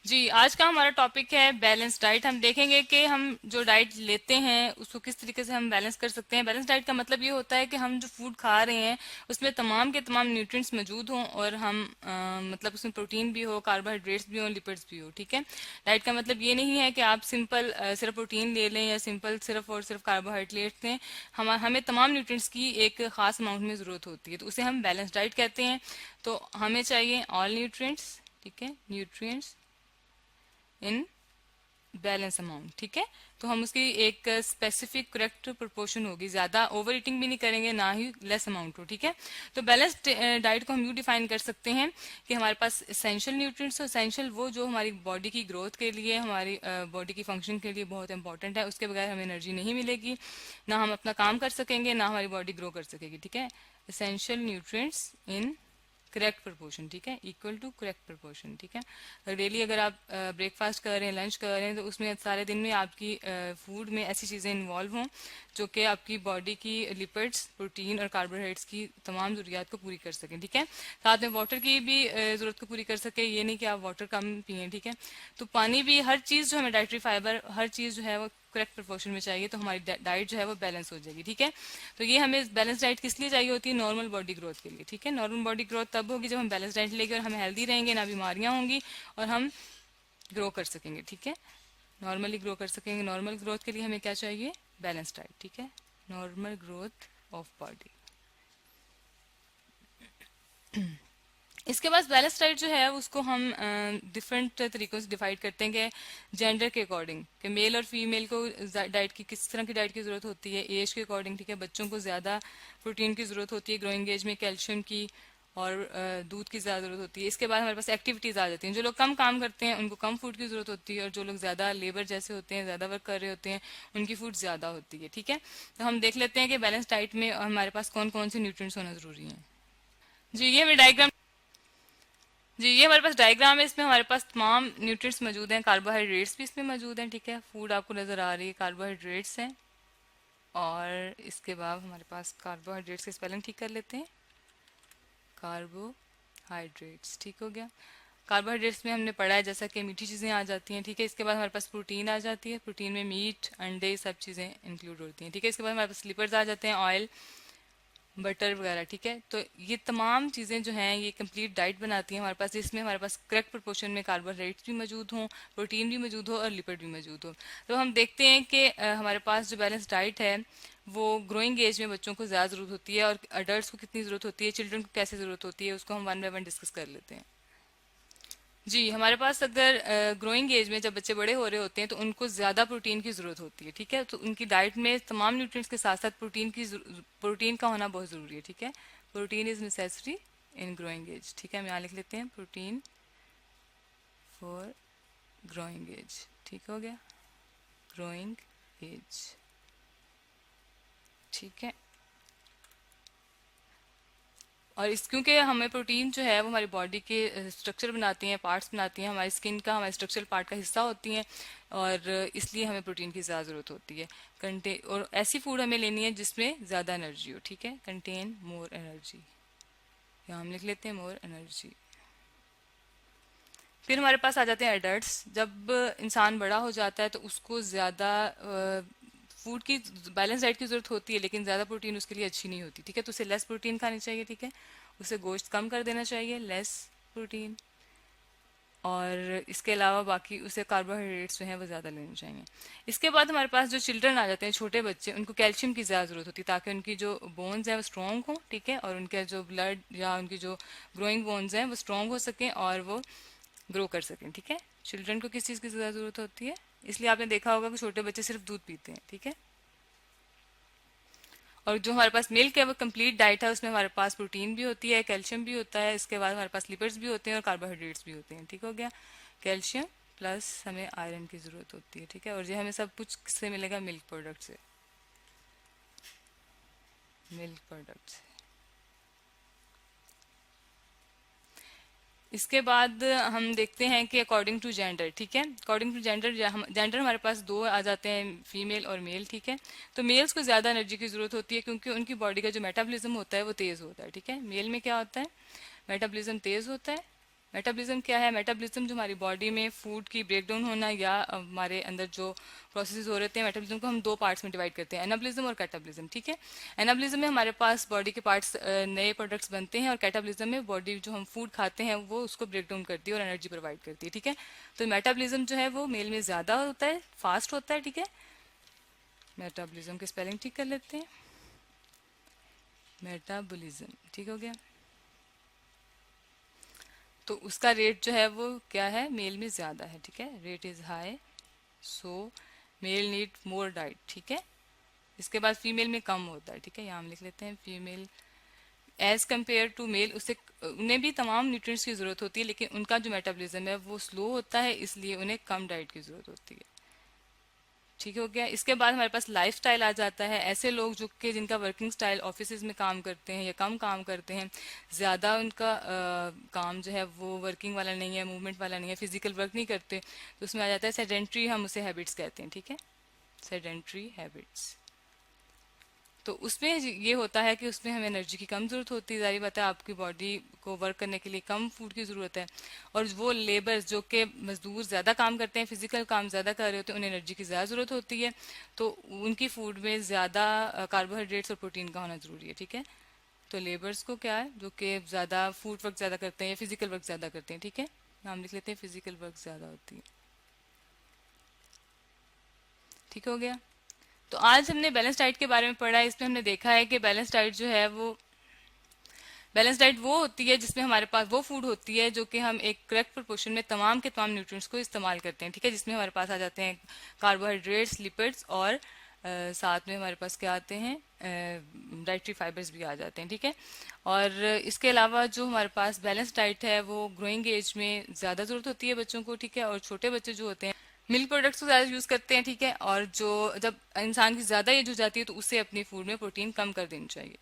जी, आज का हमारा टॉपिक है बैलेंस डाइट। हम देखेंगे कि हम जो डाइट लेते हैं उसको किस तरीके से हम बैलेंस कर सकते हैं। बैलेंस डाइट का मतलब ये होता है कि हम जो फूड खा रहे हैं उसमें तमाम के तमाम न्यूट्रिएंट्स मौजूद हों और हम मतलब उसमें प्रोटीन भी हो, कार्बोहाइड्रेट्स भी हो, लिपिड्स भी हो। ठीक है, डाइट का मतलब ये नहीं है कि आप सिंपल सिर्फ प्रोटीन ले लें या सिंपल सिर्फ और सिर्फ कार्बोहाइड्रेट लें। हमें तमाम न्यूट्रिएंट्स की एक खास अमाउंट में ज़रूरत होती है, तो उसे हम बैलेंस डाइट कहते हैं। तो हमें चाहिए ऑल न्यूट्रिएंट्स, ठीक है, न्यूट्रिएंट्स इन बैलेंस अमाउंट। ठीक है, तो हम उसकी एक स्पेसिफिक करेक्ट प्रोपोर्शन होगी, ज्यादा ओवर ईटिंग भी नहीं करेंगे ना ही लेस अमाउंट हो। ठीक है, तो बैलेंस्ड डाइट को हम यूँ डिफाइन कर सकते हैं कि हमारे पास एसेंशियल न्यूट्रिएंट्स, एसेंशियल वो जो हमारी बॉडी की ग्रोथ के लिए, हमारी बॉडी की फंक्शन के लिए बहुत इंपॉर्टेंट है। उसके बगैर हमें एनर्जी नहीं मिलेगी, ना हम अपना काम कर सकेंगे, ना हमारी बॉडी ग्रो कर सकेगी। ठीक है, essential nutrients in correct proportion, ठीक है, इक्वल टू करेक्ट प्रोपोर्शन। ठीक है, डेली अगर आप ब्रेकफास्ट कर रहे हैं, लंच कर रहे हैं, तो उसमें सारे दिन में आपकी फूड में ऐसी चीज़ें इन्वॉल्व हों जो कि आपकी बॉडी की लिपिड्स, प्रोटीन और कार्बोहाइड्रेट्स की तमाम ज़रूरियात को पूरी कर सकें। ठीक है, साथ में वाटर की भी ज़रूरत को पूरी कर सके, ये नहीं कि आप वाटर कम पिए। ठीक है, तो पानी भी, हर चीज़ जो हमें डाइटरी फाइबर, हर चीज़ जो है वो करेक्ट प्रोपोर्शन में चाहिए, तो हमारी डाइट जो है वो बैलेंस हो जाएगी। ठीक है, तो ये हमें बैलेंस डाइट किस लिए चाहिए होती है? नॉर्मल बॉडी ग्रोथ के लिए। ठीक है, नॉर्मल बॉडी ग्रोथ तब होगी जब हम बैलेंस डाइट लेंगे और हम हेल्दी रहेंगे, ना बीमारियां होंगी और हम ग्रो कर सकेंगे। ठीक है, नॉर्मली ग्रो कर सकेंगे। नॉर्मल ग्रोथ के लिए हमें क्या चाहिए? Balance diet. ठीक है, नॉर्मल ग्रोथ ऑफ बॉडी। इसके बाद बैलेंस डाइट जो है उसको हम डिफरेंट तरीकों से डिवाइड करते हैं कि जेंडर के अकॉर्डिंग, कि मेल और फीमेल को डाइट की किस तरह की डाइट की जरूरत होती है, एज के अकॉर्डिंग। ठीक है, बच्चों को ज्यादा प्रोटीन की जरूरत होती है, ग्रोइंग एज में कैल्शियम की और दूध की ज्यादा जरूरत होती है। इसके बाद हमारे पास एक्टिविटीज आ जाती हैं। जो लोग कम काम करते हैं उनको कम फूड की जरूरत होती है, और जो लोग ज्यादा लेबर जैसे होते हैं, ज्यादा वर्क कर रहे होते हैं, उनकी फूड ज्यादा होती है। ठीक है, तो हम देख लेते हैं कि बैलेंस डाइट में हमारे पास कौन कौन से न्यूट्रिएंट्स होना जरूरी है। जी, ये हमें डायग्राम, जी ये हमारे पास डायग्राम है। इसमें हमारे पास तमाम न्यूट्रिएंट्स मौजूद हैं, कार्बोहाइड्रेट्स भी इसमें मौजूद हैं। ठीक है, फूड आपको नजर आ रही है, कार्बोहाइड्रेट्स हैं। और इसके बाद हमारे पास कार्बोहाइड्रेट्स की स्पेलिंग ठीक कर लेते हैं, कार्बोहाइड्रेट्स। ठीक हो गया। कार्बोहाइड्रेट्स में हमने पढ़ा है जैसा कि मीठी चीज़ें आ जाती हैं। ठीक है, इसके बाद हमारे पास प्रोटीन आ जाती है, प्रोटीन में मीट, अंडे, सब चीज़ें इंक्लूड होती हैं। ठीक है, इसके बाद हमारे पास लिपिड्स आ जाते हैं, ऑयल, बटर वगैरह। ठीक है, तो ये तमाम चीज़ें जो हैं ये कंप्लीट डाइट बनाती हैं हमारे पास, जिसमें हमारे पास करेक्ट प्रोपोर्शन में कार्बोहाइड्रेट्स भी मौजूद हों, प्रोटीन भी मौजूद हो और लिपिड भी मौजूद हो। तो हम देखते हैं कि हमारे पास जो बैलेंस डाइट है वो ग्रोइंग एज में बच्चों को ज़्यादा ज़रूरत होती है, और अडल्ट को कितनी ज़रूरत होती है, चिल्ड्रन को कैसे ज़रूरत होती है, उसको हम वन बाय वन डिस्कस कर लेते हैं। जी, हमारे पास अगर ग्रोइंग एज में जब बच्चे बड़े हो रहे होते हैं तो उनको ज़्यादा प्रोटीन की ज़रूरत होती है। ठीक है, तो उनकी डाइट में तमाम न्यूट्रिएंट्स के साथ साथ प्रोटीन का होना बहुत ज़रूरी है। ठीक है, protein is necessary in growing age. ठीक है, हम यहाँ लिख लेते हैं प्रोटीन फॉर ग्रोइंग एज। ठीक हो गया, ग्रोइंग एज। ठीक है, और इस क्योंकि हमें प्रोटीन जो है वो हमारी बॉडी के स्ट्रक्चर बनाती हैं, पार्ट्स बनाती हैं, हमारी स्किन का, हमारे स्ट्रक्चरल पार्ट का हिस्सा होती हैं, और इसलिए हमें प्रोटीन की ज़्यादा ज़रूरत होती है। कंटे और ऐसी फूड हमें लेनी है जिसमें ज़्यादा एनर्जी हो। ठीक है, कंटेन मोर एनर्जी, यहाँ हम लिख लेते हैं मोर एनर्जी। फिर हमारे पास आ जाते हैं एडल्ट्स। जब इंसान बड़ा हो जाता है तो उसको ज़्यादा फूड की, बैलेंस डाइट की जरूरत होती है, लेकिन ज़्यादा प्रोटीन उसके लिए अच्छी नहीं होती। ठीक है, तो उसे लेस प्रोटीन खानी चाहिए। ठीक है, उसे गोश्त कम कर देना चाहिए, लेस प्रोटीन। और इसके अलावा बाकी उसे कार्बोहाइड्रेट्स जो हैं वो ज़्यादा लेने चाहिए। इसके बाद हमारे पास जो चिल्ड्रन आ जाते हैं, छोटे बच्चे, उनको कैल्शियम की ज़्यादा ज़रूरत होती है ताकि उनकी जो बोन्स हैं वो स्ट्रॉन्ग हों। ठीक है, और उनके जो ब्लड या उनकी जो ग्रोइंग बोन्स हैं वो स्ट्रॉन्ग हो सकें और वो ग्रो कर सकें। ठीक है, चिल्ड्रन को किस चीज़ की ज़्यादा ज़रूरत होती है? इसलिए आपने देखा होगा कि छोटे बच्चे सिर्फ दूध पीते हैं। ठीक है, और जो हमारे पास मिल्क है वो कंप्लीट डाइट है, उसमें हमारे पास प्रोटीन भी होती है, कैल्शियम भी होता है, इसके बाद हमारे पास लिपिड्स भी होते हैं और कार्बोहाइड्रेट्स भी होते हैं। ठीक हो गया, कैल्शियम प्लस हमें आयरन की ज़रूरत होती है। ठीक है, और ये हमें सब कुछ किससे मिलेगा? मिल्क प्रोडक्ट से, मिल्क प्रोडक्ट से। इसके बाद हम देखते हैं कि अकॉर्डिंग टू जेंडर। ठीक है, अकॉर्डिंग टू जेंडर, जेंडर हमारे पास दो आ जाते हैं, फीमेल और मेल। ठीक है, तो मेल्स को ज़्यादा एनर्जी की ज़रूरत होती है क्योंकि उनकी बॉडी का जो मेटाबॉलिज्म होता है वो तेज़ होता है। ठीक है, मेल में क्या होता है? मेटाबॉलिज्म तेज़ होता है, मेटाबॉलिज्म क्या है? मेटाबॉलिज्म जो हमारी बॉडी में फूड की ब्रेकडाउन होना या हमारे अंदर जो प्रोसेसेस हो रहे हैं, मेटाबॉलिज्म को हम दो पार्ट्स में डिवाइड करते हैं, एनाबॉलिज्म और कैटाबॉलिज्म। ठीक है, एनाबॉलिज्म में हमारे पास बॉडी के पार्ट्स नए प्रोडक्ट्स बनते हैं, और कैटाबॉलिज्म में बॉडी जो हम फूड खाते हैं वो उसको ब्रेक डाउन करती है और एनर्जी प्रोवाइड करती है। ठीक है, तो मेटाबॉलिज्म जो है वो मेल में ज्यादा होता है, फास्ट होता है। ठीक है, मेटाबॉलिज्म की स्पेलिंग ठीक कर लेते हैं, मेटाबॉलिज्म ठीक हो गया। तो उसका रेट जो है वो क्या है? मेल में ज्यादा है। ठीक है, rate is high, so male need more diet. ठीक है, इसके बाद फीमेल में कम होता है। ठीक है, यहाँ हम लिख लेते हैं female as compare to male, उससे उन्हें भी तमाम न्यूट्रिएंट्स की जरूरत होती है, लेकिन उनका जो मेटाबॉलिज्म है वो स्लो होता है, इसलिए उन्हें कम डाइट की जरूरत होती है। ठीक हो गया। इसके बाद हमारे पास लाइफ स्टाइल आ जाता है। ऐसे लोग जो कि जिनका वर्किंग स्टाइल ऑफिस में काम करते हैं या कम काम करते हैं, ज़्यादा उनका काम जो है वो वर्किंग वाला नहीं है, मूवमेंट वाला नहीं है, फिजिकल वर्क नहीं करते, तो उसमें आ जाता है सेडेंट्री, हम उसे हैबिट्स कहते हैं। ठीक है, सेडेंट्री हैबिट्स। तो उसमें ये होता है कि उसमें हमें एनर्जी की कम जरूरत होती है, जारी बात है, आपकी बॉडी को वर्क करने के लिए कम फूड की जरूरत है। और वो लेबर्स जो कि मजदूर ज्यादा काम करते हैं, फिजिकल काम ज्यादा कर रहे होते हैं, उन्हें एनर्जी की ज्यादा जरूरत होती है, तो उनकी फूड में ज्यादा कार्बोहाइड्रेट्स और प्रोटीन का होना जरूरी है। ठीक है, तो लेबर्स को क्या है, जो कि ज्यादा फूड वर्क ज्यादा करते हैं या फिजिकल वर्क ज्यादा करते हैं। ठीक है, नाम लिख लेते हैं, फिजिकल वर्क ज्यादा होती है। ठीक हो गया। तो आज हमने बैलेंस डाइट के बारे में पढ़ा है। इसमें हमने देखा है कि बैलेंस डाइट जो है वो, बैलेंस डाइट वो होती है जिसमें हमारे पास वो फूड होती है जो कि हम एक करेक्ट प्रोपोर्शन में तमाम के तमाम न्यूट्रिएंट्स को इस्तेमाल करते हैं। ठीक है, जिसमें हमारे पास आ जाते हैं कार्बोहाइड्रेट्स, लिपिड्स, और साथ में हमारे पास क्या आते हैं, डाइटरी फाइबर्स भी आ जाते हैं। ठीक है, और इसके अलावा जो हमारे पास बैलेंस डाइट है वो ग्रोइंग एज में ज़्यादा ज़रूरत होती है बच्चों को। ठीक है, और छोटे बच्चे जो होते हैं मिल्क प्रोडक्ट्स को ज़्यादा यूज़ करते हैं। ठीक है, और जो जब इंसान की ज़्यादा एज हो जाती है तो उससे अपनी फूड में प्रोटीन कम कर देनी चाहिए।